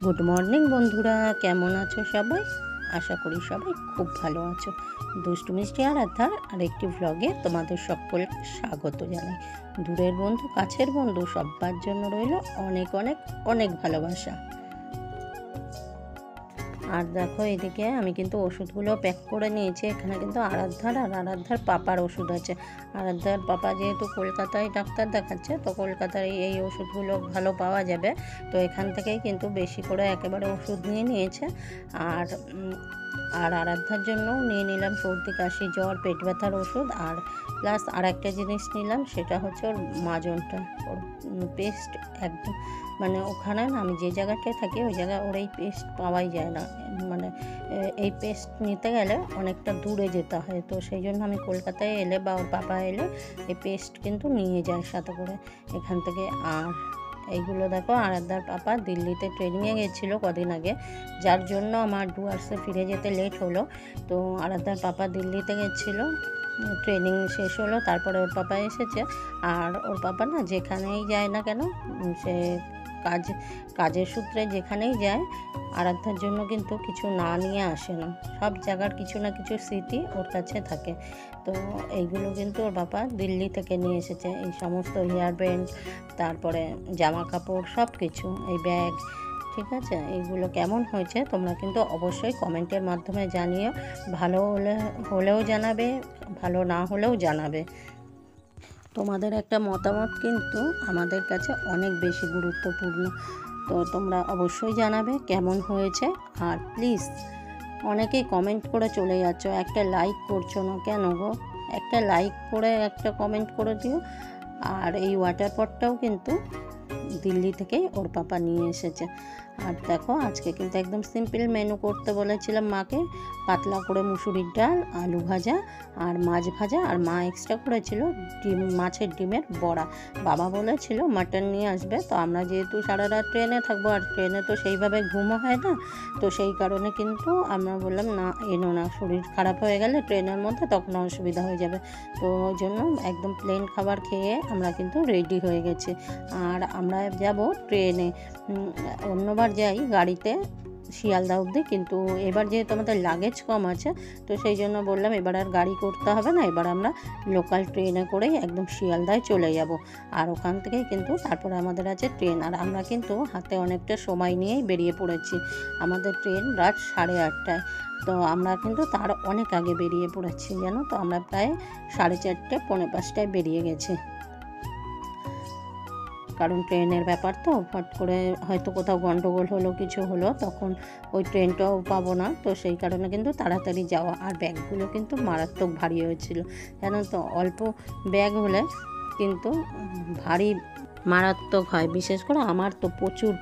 Good morning বন্ধুরা, কেমন আছো সবাই? আশা করি সবাই খুব ভালো আছো। দুষ্টু মিষ্টি আরাধ্যার আরেকটি ভ্লগে তোমাদের সকলকে স্বাগত জানাই। দূরের বন্ধু, কাছের বন্ধু, সবার জন্য রইল অনেক অনেক অনেক ভালোবাসা। আর দেখো, এদিকে আমি কিন্তু ওষুধগুলো প্যাক করে নিয়েছি। এখানে কিন্তু আরাধ্যার পাপার ওষুধ আছে। আরাধ্যার পাপা যেহেতু কলকাতায় ডাক্তার দেখাচ্ছে, তো কলকাতায় এই ওষুধগুলো ভালো পাওয়া যাবে, তো এখান থেকেই কিন্তু বেশি করে একেবারে ওষুধ নিয়ে নিয়েছে। আর আরাধ্যার জন্যও নিয়ে নিলাম সর্দি কাশি জ্বর পেট ব্যথার ওষুধ। আর প্লাস আর একটা জিনিস নিলাম, সেটা হচ্ছে ওর মাজনটা, ওর পেস্ট। একদম মানে ওখানে না, আমি যে জায়গাটায় থাকি ওই জায়গায় ওর এই পেস্ট পাওয়াই যায় না। মানে এই পেস্ট নিতে গেলে অনেকটা দূরে যেতে হয়, তো সেই জন্য আমি কলকাতায় এলে বা ওর পাপা এলে এই পেস্ট কিন্তু নিয়ে যায় সাথে করে এখান থেকে। আর এইগুলো দেখো, আরাধ্যার পাপা দিল্লিতে ট্রেনিংয়ে গেছিলো কদিন আগে, যার জন্য আমার ডুয়ার্সে ফিরে যেতে লেট হলো। তো আরাধ্যার পাপা দিল্লিতে গেছিলো, ট্রেনিং শেষ হলো, তারপরে ওর পাপা এসেছে। আর ওর পাপা না যেখানেই যায় না কেন, সে কাজের সূত্রে যেখানেই যায়, আরাধ্যার জন্য কিন্তু কিছু না নিয়ে আসে না। সব জায়গার কিছু না কিছু স্মৃতি ওর কাছে থাকে। তো এইগুলো কিন্তু ওর বাবা দিল্লি থেকে নিয়ে এসেছে, এই সমস্ত হেয়ার ব্যান্ড, তারপরে জামা কাপড়, সব কিছু, এই ব্যাগ। ঠিক আছে, এইগুলো কেমন হয়েছে তোমরা কিন্তু অবশ্যই কমেন্টের মাধ্যমে জানিও। ভালো হলেও জানাবে, ভালো না হলেও জানাবে। তোমাদের একটা মতামত কিন্তু আমাদের কাছে অনেক বেশি গুরুত্বপূর্ণ, তো তোমরা অবশ্যই জানাবে কেমন হয়েছে। আর প্লিজ, অনেকেই কমেন্ট করে চলে যাচ্ছ, একটা লাইক করছো না কেন গো? একটা লাইক করে একটা কমেন্ট করে দিও। আর এই ওয়াটার পটটাও কিন্তু দিল্লি থেকেই ওর পাপা নিয়ে এসেছে। আর দেখো, আজকে কিন্তু একদম সিম্পল মেনু করতে বলেছিলাম মাকে। পাতলা করে মুসুরির ডাল, আলু ভাজা আর মাছ ভাজা, আর মা এক্সট্রা করেছিল মাছের ডিমের বড়া। বাবা বলেছিল মাটন নিয়ে আসবে, তো আমরা যেহেতু সারা রাত ট্রেনে থাকবো, আর ট্রেনে তো সেইভাবে ঘুমও হয় না, তো সেই কারণে কিন্তু আমরা বললাম না, এনো না, শরীর খারাপ হয়ে গেলে ট্রেনের মধ্যে তখন অসুবিধা হয়ে যাবে। তো ওই জন্য একদম প্লেন খাবার খেয়ে আমরা কিন্তু রেডি হয়ে গেছি। আর আমরা যাব ট্রেনে, অন্যবার যাই গাড়িতে শিয়ালদা অবধি, কিন্তু এবার যেহেতু আমাদের লাগেজ কম আছে, তো সেই জন্য বললাম এবার আর গাড়ি করতে হবে না, এবার আমরা লোকাল ট্রেনে করেই একদম শিয়ালদায় চলে যাব। আর ওখান থেকেই কিন্তু তারপরে আমাদের আছে ট্রেন। আর আমরা কিন্তু হাতে অনেকটা সময় নিয়েই বেরিয়ে পড়েছি। আমাদের ট্রেন রাত 8:30টায়, তো আমরা কিন্তু তার অনেক আগে বেরিয়ে পড়েছি জানো তো। আমরা প্রায় 4:30 পৌনে 5টায় বেরিয়ে গেছি, কারণ ট্রেনের ব্যাপার তো, ফট করে হয়তো কোথাও গন্ডগোল হলো, কিছু হলো, তখন ওই ট্রেনটাও পাবো না, তো সেই কারণে কিন্তু তাড়াতাড়ি যাওয়া। আর ব্যাগগুলো কিন্তু মারাত্মক ভারী হয়েছিল, জানো তো। অল্প ব্যাগ হলে কিন্তু ভারী মারাত্মক হয়। বিশেষ করে আমার তো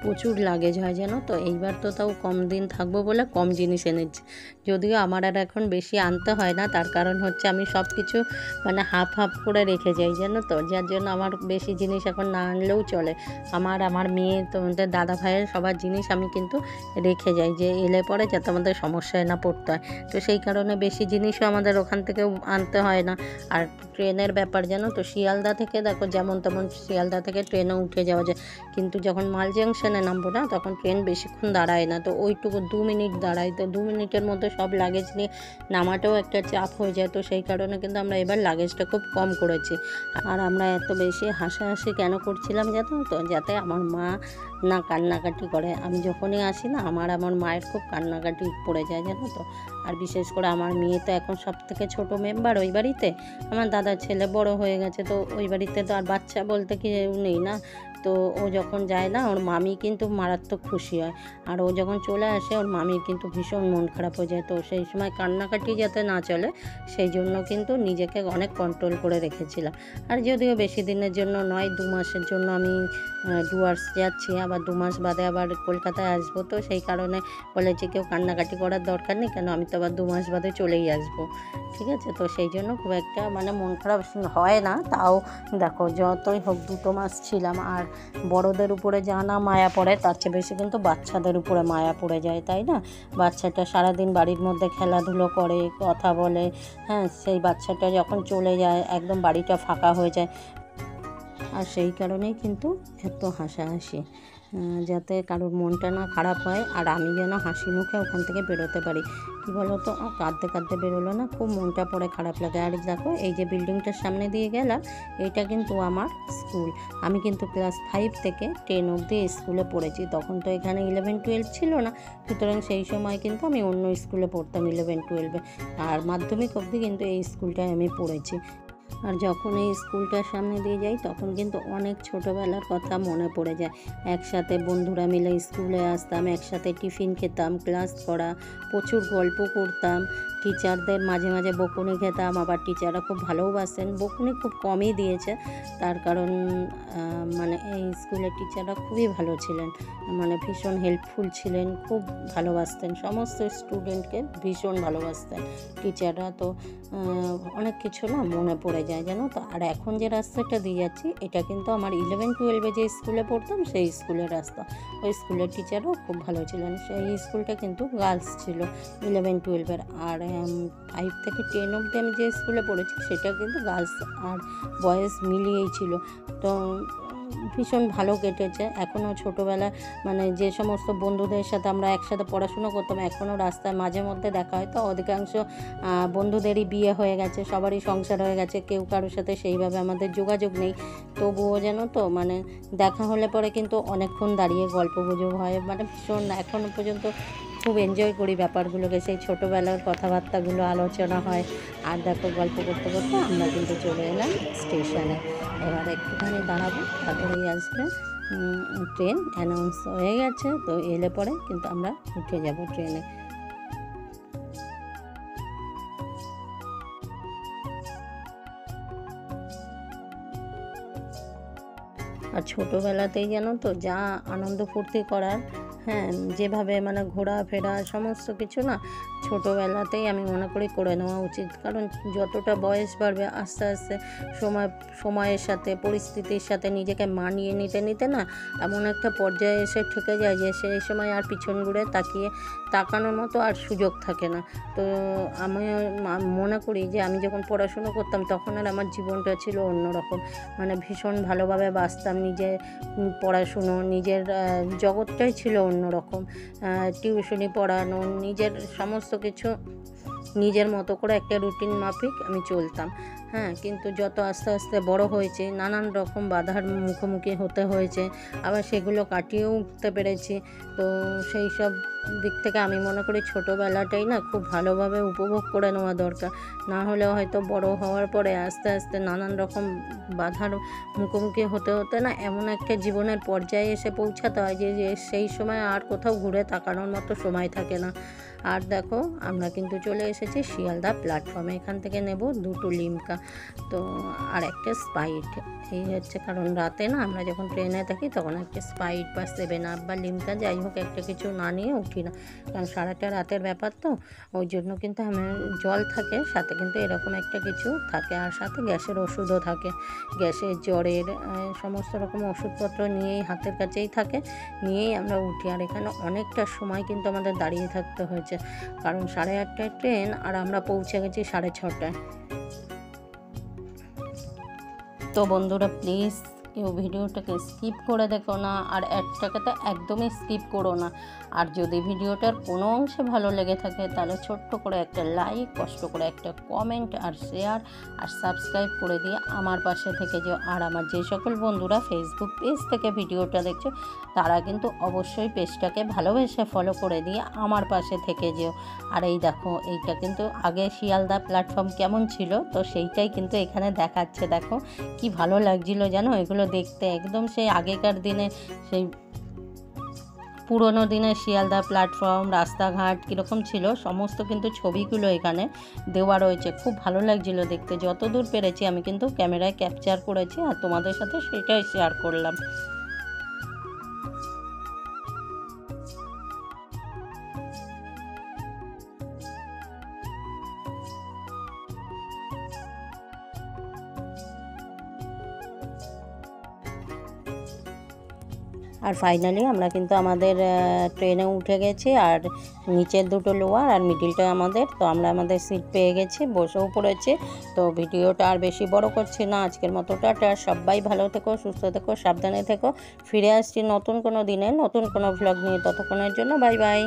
প্রচুর লাগেজ হয় জানো তো। এইবার তো তাও কম দিন থাকবো বলে কম জিনিস এনেছি, যদিও আমার আর এখন বেশি আনতে হয় না। তার কারণ হচ্ছে আমি সব কিছু মানে হাফ করে রেখে যাই জানো তো, যার জন্য আমার বেশি জিনিস এখন না আনলেও চলে। আমার মেয়ে, তোমাদের দাদা ভাইয়ের সবার জিনিস আমি কিন্তু রেখে যাই, যে এলে পরে যাতে আমাদের সমস্যায় না পড়তে হয়। তো সেই কারণে বেশি জিনিসও আমাদের ওখান থেকেও আনতে হয় না। আর ট্রেনের ব্যাপার জানো তো, শিয়ালদা থেকে দেখো যেমন তেমন শিয়ালদা থেকে ট্রেনে উঠে যাওয়া যায়, কিন্তু যখন মাল জাংশনে নামবো না, তখন ট্রেন বেশিক্ষণ দাঁড়ায় না, তো ওইটুকু 2 মিনিট দাঁড়ায়, তো 2 মিনিটের মধ্যে সব লাগেজ নিয়ে নামাটাও একটা চাপ হয়ে যায়। তো সেই কারণে কিন্তু আমরা এবার লাগেজটা খুব কম করেছি। আর আমরা এত বেশি হাসাহাসি কেন করছিলাম জানো তো, যাতে আমার মা না কান্নাকাটি করে। আমি যখনই আসি না, আমার মায়ের খুব কান্নাকাটি পড়ে যায় জানো তো। আর বিশেষ করে আমার মেয়ে তো এখন সব থেকে ছোটো মেম্বার ওই বাড়িতে। আমার দাদার ছেলে বড় হয়ে গেছে, তো ওই বাড়িতে তো আর বাচ্চা বলতে কেউ নেই না। তো ও যখন যায় না, ওর মামি কিন্তু মারাত্মক খুশি হয়, আর ও যখন চলে আসে ওর মামির কিন্তু ভীষণ মন খারাপ হয়ে যায়। তো সেই সময় কান্নাকাটি যাতে না চলে, সেই জন্য কিন্তু নিজেকে অনেক কন্ট্রোল করে রেখেছিলাম। আর যদিও বেশি দিনের জন্য নয়, 2 মাসের জন্য আমি ডুয়ার্স যাচ্ছি, আবার 2 মাস বাদে আবার কলকাতায় আসবো, তো সেই কারণে বলেছে কেউ কান্নাকাটি করার দরকার নেই, কেন আমি তো আবার 2 মাস বাদে চলেই আসবো। ঠিক আছে, তো সেই জন্য খুব একটা মানে মন খারাপ হয় না। তাও দেখো, যতই হোক 2 মাস ছিলাম, আর বড়দের উপরে যা না মায়া পড়ে, তার চেয়ে বেশি কিন্তু বাচ্চাদের উপরে মায়া পড়ে যায়, তাই না? বাচ্চাটা সারাদিন বাড়ির মধ্যে খেলাধুলো করে, কথা বলে, হ্যাঁ, সেই বাচ্চাটা যখন চলে যায় একদম বাড়িটা ফাঁকা হয়ে যায়। আর সেই কারণেই কিন্তু এত হাসাহাসি। যাতে কারোর মনটা না খারাপ হয় আর আমি যেন হাসি মুখে ওখান থেকে বেরোতে পারি। কী বলো তো, কাঁদতে কাঁদতে বেরোলো না, খুব মনটা পড়ে খারাপ লাগে। আর দেখো এই যে বিল্ডিংটার সামনে দিয়ে গেলাম, এইটা কিন্তু আমার স্কুল। আমি কিন্তু ক্লাস 5 থেকে 10 অবধি স্কুলে পড়েছি। তখন তো এখানে 11-12 ছিল না, সুতরাং সেই সময় কিন্তু আমি অন্য স্কুলে পড়তাম 11-12-এ। আর মাধ্যমিক অবধি কিন্তু এই স্কুলটায় আমি পড়েছি। আর যখন এই স্কুলটার সামনে দিয়ে যাই তখন কিন্তু অনেক ছোটোবেলার কথা মনে পড়ে যায়। একসাথে বন্ধুরা মিলে স্কুলে আসতাম, একসাথে টিফিন খেতাম, ক্লাস করা, প্রচুর গল্প করতাম, টিচারদের মাঝে মাঝে বকুনি খেতাম। আবার টিচাররা খুব ভালোবাসেন, বকুনি খুব কমই দিয়েছে, তার কারণ মানে এই স্কুলের টিচাররা খুবই ভালো ছিলেন, মানে ভীষণ হেল্পফুল ছিলেন, খুব ভালোবাসতেন, সমস্ত স্টুডেন্টকে ভীষণ ভালোবাসতেন টিচাররা। তো অনেক কিছু না মনে পড়ে যায় জানো তো। আর এখন যে রাস্তাটা দিয়ে যাচ্ছি এটা কিন্তু আমার 11-12-এ যে স্কুলে পড়তাম সেই স্কুলের রাস্তা। ওই স্কুলের টিচারও খুব ভালো ছিলেন। সেই স্কুলটা কিন্তু গার্লস ছিল 11-12-এর। আর 5 থেকে 10 অবধি আমি যে স্কুলে পড়েছি সেটা কিন্তু গার্লস আর বয়েজ মিলিয়েই ছিল। তো ভীষণ ভালো কেটেছে। এখনও ছোটোবেলায় মানে যে সমস্ত বন্ধুদের সাথে আমরা একসাথে পড়াশুনো করতাম এখনও রাস্তায় মাঝে মধ্যে দেখা হয়। তো অধিকাংশ বন্ধুদেরই বিয়ে হয়ে গেছে, সবারই সংসার হয়ে গেছে, কেউ কারোর সাথে সেইভাবে আমাদের যোগাযোগ নেই। তবুও যেন তো মানে দেখা হলে পরে কিন্তু অনেকক্ষণ দাঁড়িয়ে গল্প গুজব হয়, মানে ভীষণ এখনও পর্যন্ত খুব এনজয় করি ব্যাপারগুলোকে, সেই ছোটোবেলার কথাবার্তাগুলো আলোচনা হয়। আর দেখো গল্প করতে করতে আমরা কিন্তু চলে এলাম স্টেশনে। এবার একটুখানি দাঁড়াবো, তারপরেই আসবে ট্রেন। অ্যানাউন্স হয়ে গেছে, তো এলে পরে কিন্তু আমরা উঠে যাব ট্রেনে। আর ছোটোবেলাতেই জানো তো যা আনন্দ ফুর্তি করার, হ্যাঁ, যেভাবে মানে ঘোরাফেরা সমস্ত কিছু না ছোটোবেলাতেই আমি মনে করি করে নেওয়া উচিত। কারণ যতটা বয়স বাড়বে আস্তে আস্তে সময়ের সাথে পরিস্থিতির সাথে নিজেকে মানিয়ে নিতে নিতে না এমন একটা পর্যায়ে এসে ঠেকে যায় যে সেই সময় আর পিছন ঘুরে তাকানোর মতো আর সুযোগ থাকে না। তো আমি মনে করি যে আমি যখন পড়াশুনো করতাম তখন আর আমার জীবনটা ছিল অন্যরকম, মানে ভীষণ ভালোভাবে বাঁচতাম। নিজের পড়াশুনো, নিজের জগৎটাই ছিল অন্যরকম। টিউশনি পড়ানো, নিজের সমস্ত কিছু নিজের মতো করে একটা রুটিন মাফিক আমি চলতাম। হ্যাঁ, কিন্তু যত আস্তে আস্তে বড় হয়েছে নানান রকম বাধার মুখোমুখি হতে হয়েছে, আবার সেগুলো কাটিয়েও উঠতে পেরেছি। তো সেই সব দিক থেকে আমি মনে করি ছোটোবেলাটাই না খুব ভালোভাবে উপভোগ করে নেওয়া দরকার। না হলে হয়তো বড় হওয়ার পরে আস্তে আস্তে নানান রকম বাধার মুখোমুখি হতে হতে না এমন একটা জীবনের পর্যায়ে এসে পৌঁছাতে হয় যে সেই সময় আর কোথাও ঘুরে তাকানোর মতো সময় থাকে না। আর দেখো আমরা কিন্তু চলে এসেছি শিয়ালদা প্ল্যাটফর্মে। এখান থেকে নেব 2টো লিমকা, তো আর একটা স্প্রাইট। এই হচ্ছে কারণ রাতে না আমরা যখন ট্রেনে থাকি তখন একটা স্প্রাইট বা 7 আপ বা লিমকা যাই হোক একটা কিছু না নিয়ে উঠি না, কারণ সারাটা রাতের ব্যাপার তো ওই জন্য কিন্তু আমার জল থাকে সাথে, কিন্তু এরকম একটা কিছু থাকে। আর সাথে গ্যাসের ওষুধও থাকে, গ্যাসের জ্বরের সমস্ত রকম ওষুধপত্র নিয়েই হাতের কাছেই থাকে, নিয়েই আমরা উঠি। আর এখানে অনেকটা সময় কিন্তু আমাদের দাঁড়িয়ে থাকতে হয়েছে, কারণ 8:30টায় ট্রেন আর আমরা পৌঁছে গেছি 6:30টায়। তো বন্ধুরা প্লিজ কেউ ভিডিওটাকে স্কিপ করে দেখো না, আর অ্যাডটাকে তো একদমই স্কিপ করো না। আর যদি ভিডিওটার কোনো অংশে ভালো লেগে থাকে তাহলে ছোট্ট করে একটা লাইক, কষ্ট করে একটা কমেন্ট আর শেয়ার আর সাবস্ক্রাইব করে দিয়ে আমার পাশে থেকে যেও। আর আমার যে সকল বন্ধুরা ফেসবুক পেজ থেকে ভিডিওটা দেখছো তারা কিন্তু অবশ্যই পেজটাকে ভালোবেসে ফলো করে দিয়ে আমার পাশে থেকে যেও। আর এই দেখো এইটা কিন্তু আগে শিয়ালদা প্ল্যাটফর্ম কেমন ছিল তো সেইটাই কিন্তু এখানে দেখাচ্ছে। দেখো কি ভালো লাগছিল জানো এগুলো দেখতে, একদম সেই আগেকার দিনে সেই পুরনো দিনের শিয়ালদা প্ল্যাটফর্ম, রাস্তাঘাট কীরকম ছিল সমস্ত কিন্তু ছবিগুলো এখানে দেওয়া রয়েছে। খুব ভালো লাগছিল দেখতে, যতদূর পেরেছি আমি কিন্তু ক্যামেরায় ক্যাপচার করেছি আর তোমাদের সাথে সেটাই শেয়ার করলাম। আর ফাইনালি আমরা কিন্তু আমাদের ট্রেনে উঠে গেছি। আর নিচের দুটো লোয়ার আর মিডিলটা আমাদের, তো আমরা আমাদের সিট পেয়ে গেছি, বসেও পড়েছি। তো ভিডিওটা আর বেশি বড় করছি না, আজকের মতো টাটা। সবাই ভালো থেকো, সুস্থ থেকো, সাবধানে থেকো। ফিরে আসছি নতুন কোনো দিনে নতুন কোনো ভ্লগ নিয়ে, ততক্ষণের জন্য বাই বাই।